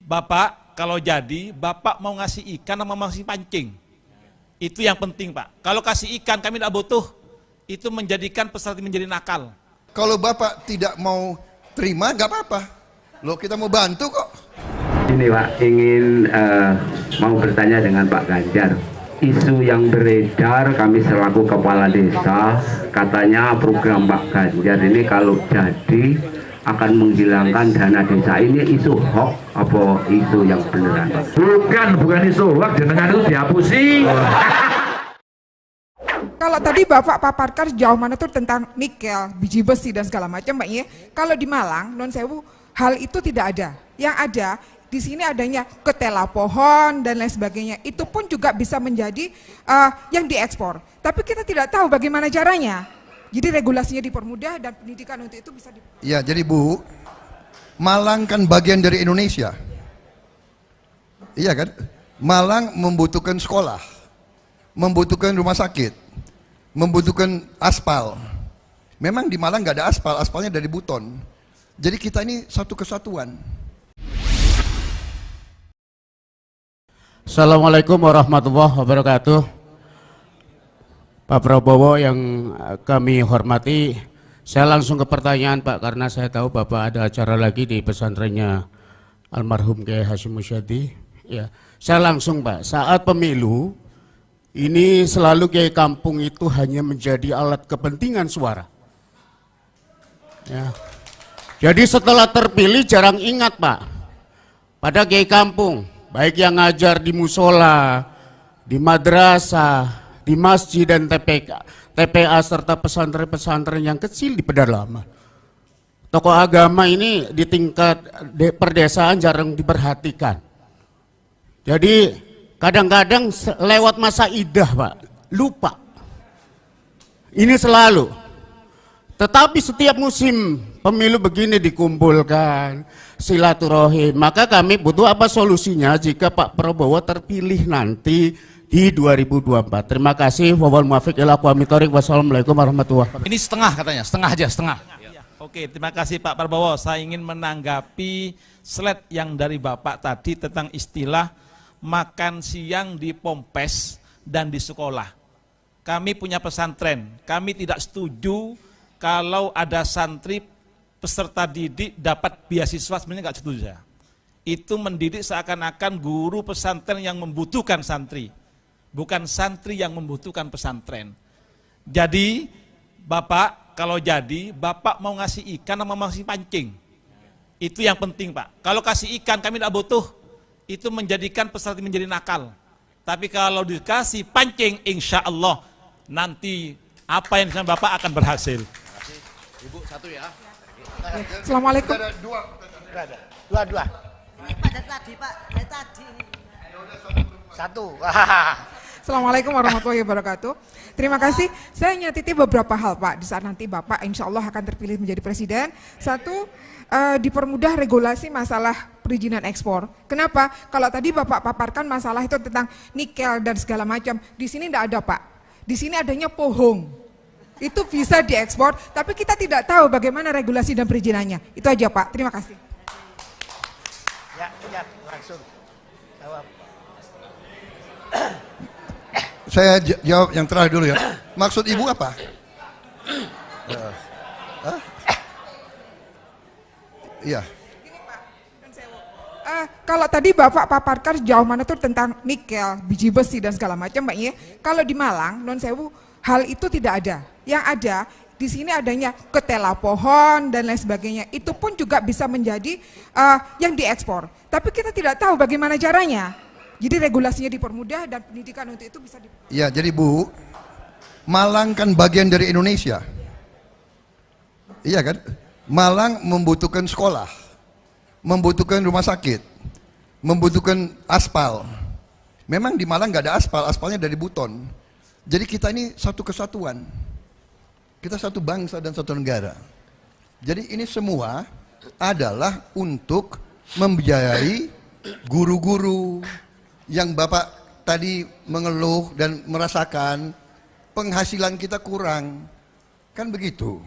Bapak, kalau jadi, Bapak mau ngasih ikan sama mau ngasih pancing. Itu yang penting, Pak. Kalau kasih ikan kami tidak butuh. Itu menjadikan peserta menjadi nakal. Kalau Bapak tidak mau terima, nggak apa-apa. Loh, kita mau bantu kok. Ini Pak, ingin mau bertanya dengan Pak Ganjar. Isu yang beredar, kami selaku kepala desa, katanya program Pak Ganjar ini kalau jadi akan menghilangkan dana desa. Ini isu hoax apa isu yang beneran? Bukan isu hoax, jenengan itu dihapusi. Kalau tadi Bapak paparkan sejauh mana tuh tentang nikel, biji besi dan segala macam, Mbak ya. Kalau di Malang, non sewu, hal itu tidak ada. Yang ada di sini adanya ketela pohon dan lain sebagainya. Itu pun juga bisa menjadi yang diekspor. Tapi kita tidak tahu bagaimana caranya. Jadi regulasinya dipermudah dan pendidikan untuk itu bisa Ya, jadi Bu, Malang kan bagian dari Indonesia. Iya kan? Malang membutuhkan sekolah, membutuhkan rumah sakit, membutuhkan aspal. Memang di Malang nggak ada aspal, aspalnya dari Buton. Jadi kita ini satu kesatuan. Assalamualaikum warahmatullahi wabarakatuh. Pak Prabowo yang kami hormati, saya langsung ke pertanyaan Pak, karena saya tahu Bapak ada acara lagi di pesantrennya almarhum Kiai Hasyim Musyadi. Ya, saya langsung Pak, saat pemilu ini selalu Kiai Kampung itu hanya menjadi alat kepentingan suara. Ya. Jadi setelah terpilih jarang ingat Pak pada Kiai Kampung, baik yang ngajar di musola, di madrasah, di masjid dan TPA serta pesantren-pesantren yang kecil di pedalaman. Tokoh agama ini di tingkat perdesaan jarang diperhatikan. Jadi kadang-kadang lewat masa idah Pak, lupa. Ini selalu. Tetapi setiap musim pemilu begini dikumpulkan, silaturahim. Maka kami butuh apa solusinya jika Pak Prabowo terpilih nanti di 2024. Terima kasih. Wawal muafiq ila aqwamit thoriq. Wassalamualaikum warahmatullahi wabarakatuh. Ini setengah katanya, setengah aja, setengah. Oke, terima kasih Pak Prabowo. Saya ingin menanggapi slide yang dari Bapak tadi tentang istilah makan siang di Pompes dan di sekolah. Kami punya pesantren, kami tidak setuju kalau ada santri peserta didik dapat beasiswa, sebenarnya nggak setuju saya. Itu mendidik seakan-akan guru pesantren yang membutuhkan santri, bukan santri yang membutuhkan pesantren. Jadi Bapak, kalau jadi Bapak mau ngasih ikan sama mau ngasih pancing. Itu yang penting Pak. Kalau kasih ikan kami tidak butuh. Itu menjadikan peserta menjadi nakal. Tapi kalau dikasih pancing, insya Allah nanti apa yang disampaikan Bapak akan berhasil. Ibu satu ya. Assalamualaikum. Ada dua. Dua. Ini pada tadi Pak, dari tadi. Satu. Assalamualaikum warahmatullahi wabarakatuh. Terima kasih. Saya nyatiti beberapa hal Pak. Di saat nanti Bapak insya Allah akan terpilih menjadi presiden. Satu, dipermudah regulasi masalah perizinan ekspor. Kenapa? Kalau tadi Bapak paparkan masalah itu tentang nikel dan segala macam. Di sini tidak ada Pak. Di sini adanya pohong. Itu bisa diekspor, tapi kita tidak tahu bagaimana regulasi dan perizinannya. Itu aja Pak. Terima kasih. Ya, langsung jawab. Saya jawab yang terakhir dulu ya. Maksud Ibu apa? Iya. Kalau tadi Bapak paparkan sejauh mana tuh tentang nikel, biji besi dan segala macam, Mbak ya. Kalau di Malang, non sewu, hal itu tidak ada. Yang ada di sini adanya ketela pohon dan lain sebagainya. Itu pun juga bisa menjadi yang diekspor. Tapi kita tidak tahu bagaimana caranya. Jadi regulasinya dipermudah dan pendidikan untuk itu bisa Ya, jadi Bu, Malang kan bagian dari Indonesia. Iya kan? Malang membutuhkan sekolah, membutuhkan rumah sakit, membutuhkan aspal. Memang di Malang nggak ada aspal, aspalnya dari Buton. Jadi kita ini satu kesatuan. Kita satu bangsa dan satu negara. Jadi ini semua adalah untuk membiayai guru-guru yang Bapak tadi mengeluh dan merasakan penghasilan kita kurang. Kan begitu.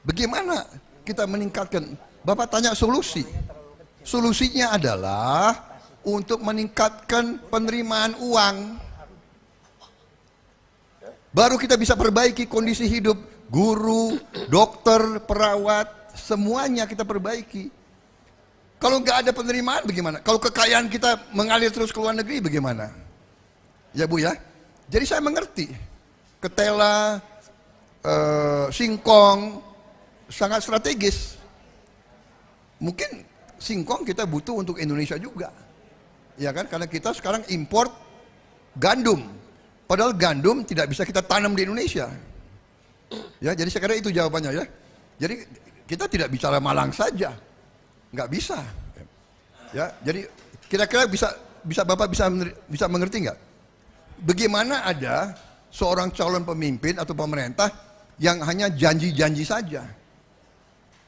Bagaimana kita meningkatkan? Bapak tanya solusi. Solusinya adalah untuk meningkatkan penerimaan uang. Baru kita bisa perbaiki kondisi hidup guru, dokter, perawat, semuanya kita perbaiki. Kalau nggak ada penerimaan bagaimana? Kalau kekayaan kita mengalir terus ke luar negeri bagaimana? Ya Bu ya. Jadi saya mengerti. Ketela, singkong sangat strategis. Mungkin singkong kita butuh untuk Indonesia juga. Ya kan? Karena kita sekarang import gandum. Padahal gandum tidak bisa kita tanam di Indonesia. Ya, jadi saya kira itu jawabannya ya. Jadi kita tidak bicara Malang saja. Nggak bisa. Ya, jadi kira-kira bisa Bapak bisa mengerti nggak? Bagaimana ada seorang calon pemimpin atau pemerintah yang hanya janji-janji saja?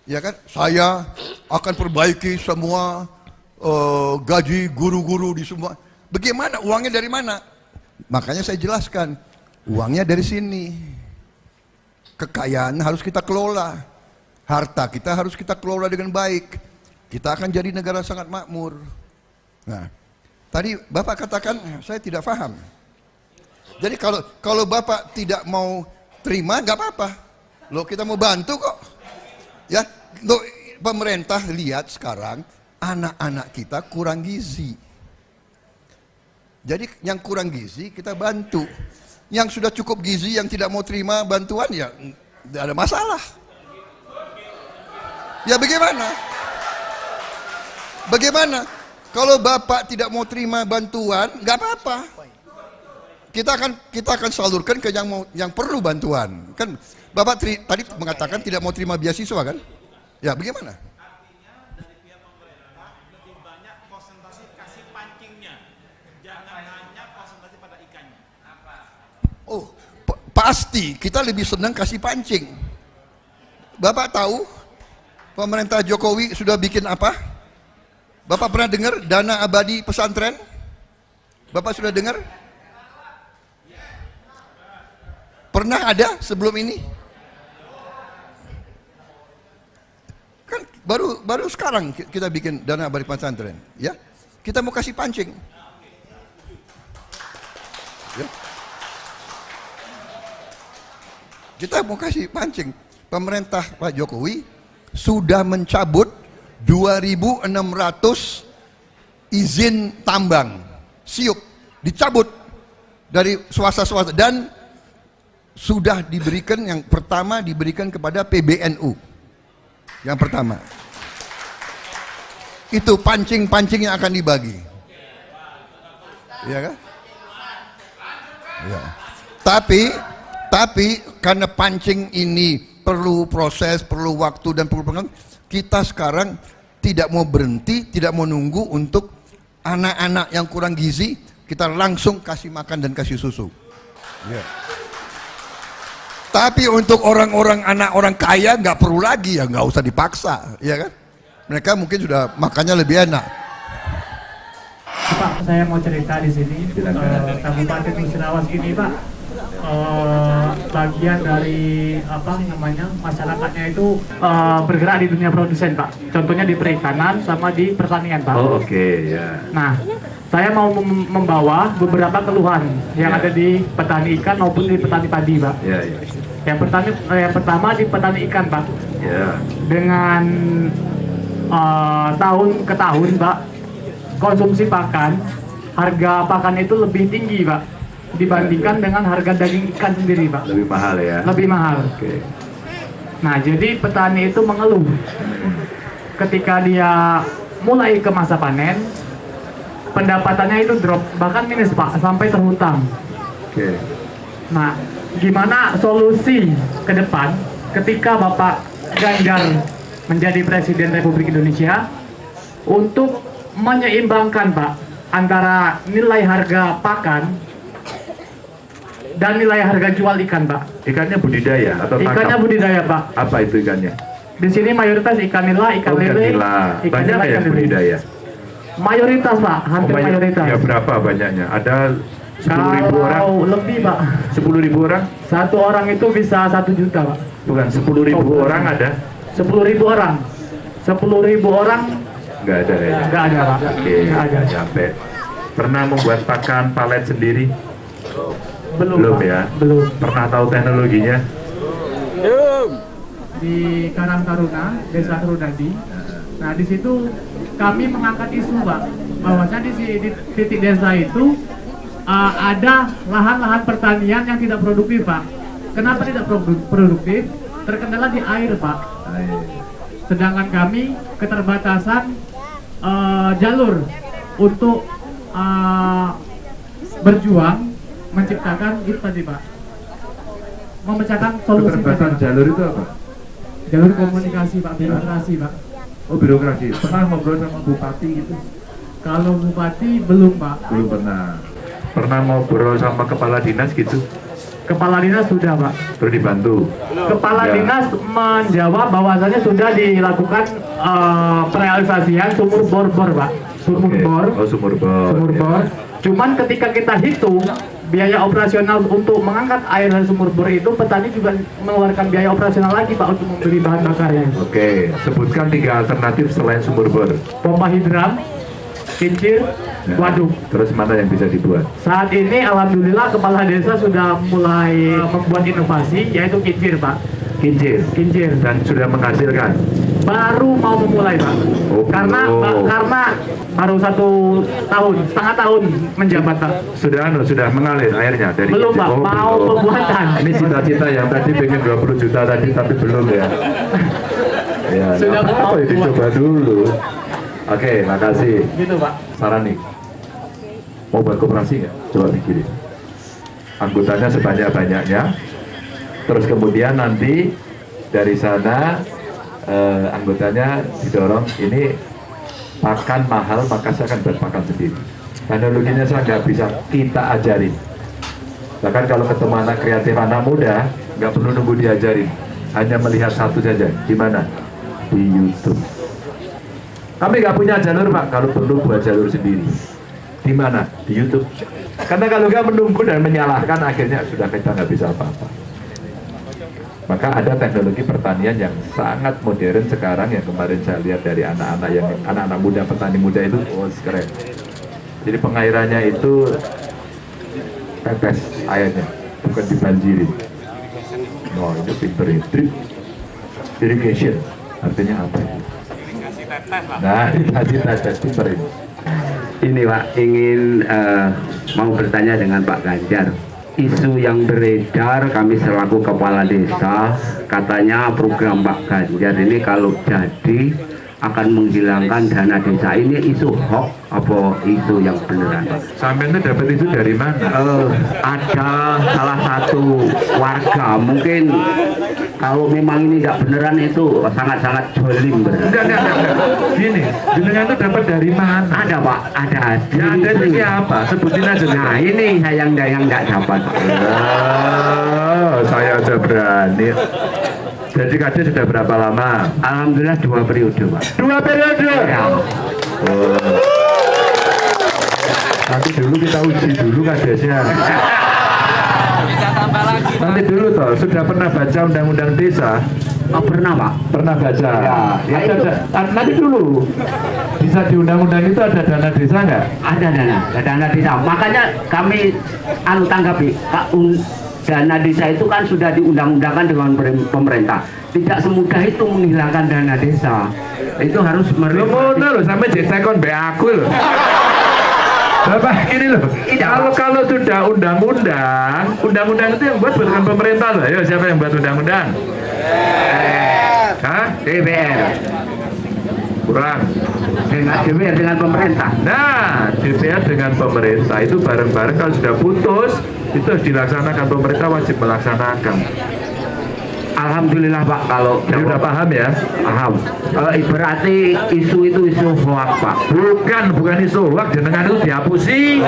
Ya kan, saya akan perbaiki semua gaji guru-guru di semua. Bagaimana? Uangnya dari mana? Makanya saya jelaskan, uangnya dari sini. Kekayaan harus kita kelola. Harta kita harus kita kelola dengan baik. Kita akan jadi negara sangat makmur. Nah, tadi Bapak katakan saya tidak paham. Jadi kalau Bapak tidak mau terima, nggak apa-apa. Loh, kita mau bantu kok. Ya, loh, pemerintah lihat sekarang anak-anak kita kurang gizi. Jadi yang kurang gizi kita bantu. Yang sudah cukup gizi yang tidak mau terima bantuan ya tidak ada masalah. Ya bagaimana? Bagaimana? Kalau Bapak tidak mau terima bantuan, nggak apa-apa. Kita akan salurkan ke yang perlu bantuan. Kan Bapak tadi mengatakan tidak mau terima beasiswa kan? Ya bagaimana? Oh, pasti kita lebih senang kasih pancing. Bapak tahu pemerintah Jokowi sudah bikin apa? Bapak pernah dengar dana abadi pesantren? Bapak sudah dengar? Pernah ada sebelum ini? Kan baru sekarang kita bikin dana abadi pesantren, ya? Kita mau kasih pancing. Ya. Kita mau kasih pancing. Pemerintah Pak Jokowi sudah mencabut 2.600 izin tambang siup, dicabut dari swasta-swasta dan sudah diberikan, yang pertama diberikan kepada PBNU. Yang pertama. Itu pancing-pancing yang akan dibagi. Iya kan? Ya. Tapi karena pancing ini perlu proses, perlu waktu dan perlu pengalaman, kita sekarang tidak mau berhenti, tidak mau nunggu untuk anak-anak yang kurang gizi, kita langsung kasih makan dan kasih susu. Ya. Tapi untuk orang-orang anak orang kaya nggak perlu lagi, ya nggak usah dipaksa, ya kan? Mereka mungkin sudah makannya lebih enak. Pak, saya mau cerita di sini. Kabupaten Musirawas ini, Pak, bagian dari masyarakatnya itu bergerak di dunia produsen, Pak. Contohnya di perikanan sama di pertanian, Pak. Oh, oke, ya. Nah, saya mau membawa beberapa keluhan yang ada di petani ikan maupun di petani padi, Pak. Ya, ya. Yang pertama di petani ikan, Pak. Ya. Dengan tahun ke tahun, Pak, konsumsi pakan, harga pakan itu lebih tinggi, Pak, dibandingkan dengan harga daging ikan sendiri, Pak. Lebih mahal ya? Lebih mahal. Oke. Nah, jadi petani itu mengeluh ketika dia mulai ke masa panen, pendapatannya itu drop, bahkan minus, Pak, sampai terhutang. Oke. Nah, gimana solusi ke depan ketika Bapak Ganjar menjadi Presiden Republik Indonesia untuk menyeimbangkan, Pak, antara nilai harga pakan dan nilai harga jual ikan, Pak? Ikannya budidaya atau tangkap? Ikannya budidaya, Pak. Apa itu ikannya? Di sini mayoritas ikan nila, ikan lele. Banyak ya budidaya? Mayoritas, Pak, hampir mayoritas. Ya berapa banyaknya? Ada 10.000 orang? Lebih, Pak. 10.000 orang? Satu orang itu bisa 1 juta, Pak. Bukan, 10.000 orang ada? 10.000 orang. 10.000 orang Nggak ada kayaknya. Nggak ada Pak. Oke, Nggak ada. nggak sampai. Pernah membuat pakan palet sendiri? Belum Pak. ya? Belum. Pernah tahu teknologinya? Di Karang Taruna, Desa Trudadi. Nah, di situ kami mengangkat isu, Pak, bahwasanya di titik desa itu ada lahan-lahan pertanian yang tidak produktif, Pak. Kenapa tidak produktif? Terkendala di air, Pak. Sedangkan kami keterbatasan jalur untuk berjuang menciptakan itu tadi, Pak. Memecahkan solusi Keterbatasan tadi, Pak. jalur itu apa? Jalur komunikasi, Pak, birokrasi, Pak. Oh, birokrasi. Pernah ngobrol sama bupati gitu? Kalau bupati belum, Pak. Belum pernah. Pernah ngobrol sama kepala dinas gitu? Kepala dinas sudah, Pak. Terus dibantu? Kepala Ya. dinas menjawab bahwasanya sudah dilakukan perealisasian sumur bor, Pak. Sumur Oke. bor. Oh, sumur bor. Sumur Ya. bor. Cuman ketika kita hitung biaya operasional untuk mengangkat air dari sumur bor itu, petani juga mengeluarkan biaya operasional lagi, Pak, untuk membeli bahan bakarnya. Oke, sebutkan 3 alternatif selain sumur bor. Pompa hidran, kincir, Ya. waduk. Terus mana yang bisa dibuat? Saat ini alhamdulillah kepala desa sudah mulai membuat inovasi, yaitu kincir, Pak. Kincir. Kincir. Dan sudah menghasilkan. Baru mau memulai, Pak. Oh, karena belum. baru 1 tahun, setengah tahun menjabat, Pak. Sudah mengalir airnya dari Belum, kincir. Pak. Oh, Mau belum. pembuatan. Ini cita-cita yang tadi pengen 20 juta tadi tapi belum ya. Ya, Sudah nggak apa-apa, mau itu buat. coba dulu. Oke, makasih. Gitu, Pak. Saran nih. Mau buat koperasi nggak? Coba pikirin. Anggotanya sebanyak-banyaknya. Terus kemudian nanti dari sana anggotanya didorong ini pakan mahal, maka saya akan buat pakan sendiri. Teknologinya saya nggak bisa kita ajarin. Bahkan kalau ketemu anak kreatif, anak muda, nggak perlu nunggu diajarin, hanya melihat satu saja. Di mana? Di YouTube. Kami nggak punya jalur, Pak. Kalau perlu buat jalur sendiri. Di mana? Di YouTube. Karena kalau nggak menunggu dan menyalahkan, akhirnya sudah kita nggak bisa apa-apa. Maka ada teknologi pertanian yang sangat modern sekarang yang kemarin saya lihat dari anak-anak muda, petani muda itu, oh keren. Jadi pengairannya itu tetes airnya, bukan dibanjiri. Oh, itu pinter ya. Drip irrigation, artinya apa itu? Nah, irigasi tetes, pinter ini. Ini Pak, ingin mau bertanya dengan Pak Ganjar. Isu yang beredar, kami selaku kepala desa, katanya program Pak Ganjar ini kalau jadi akan menghilangkan dana desa. Ini isu hoax apa isu yang beneran? Sampai itu dapat itu dari mana? Ada salah satu warga, mungkin kalau memang ini tidak beneran itu sangat-sangat jolim beneran. Enggak. Gini, jenengan itu dapat dari mana? Ada Pak, ada. Ya ada itu siapa? Sebutin aja. Nah ini saya yang tidak dapat Pak. Oh, saya aja berani. Jadi kades sudah berapa lama? Alhamdulillah 2 periode Pak. 2 periode? Ya. Oh. Nanti dulu kita uji dulu kadesnya. Nanti dulu toh, sudah pernah baca undang-undang desa? Oh pernah Pak. Pernah baca? Ya, Nanti dulu. Bisa di undang-undang itu ada dana desa nggak? Ada dana desa. Makanya kami tanggapi dana desa itu kan sudah diundang-undangkan dengan pemerintah. Tidak semudah itu menghilangkan dana desa. Itu harus Lo ngono loh, sampai ditekon be aku loh. Bapak ini loh. Kalau sudah undang-undang itu yang buat bukan pemerintah loh. Ayo siapa yang buat undang-undang? Hah? DPR. Kurang. Dengan DPR dengan pemerintah. Nah, DPR dengan pemerintah itu bareng-bareng kalau sudah putus itu harus dilaksanakan, pemerintah wajib melaksanakan. Alhamdulillah Pak, kalau Jadi udah paham ya? paham. Berarti isu itu isu hoax Pak. Bukan isu hoax, jenengan itu dihapusi.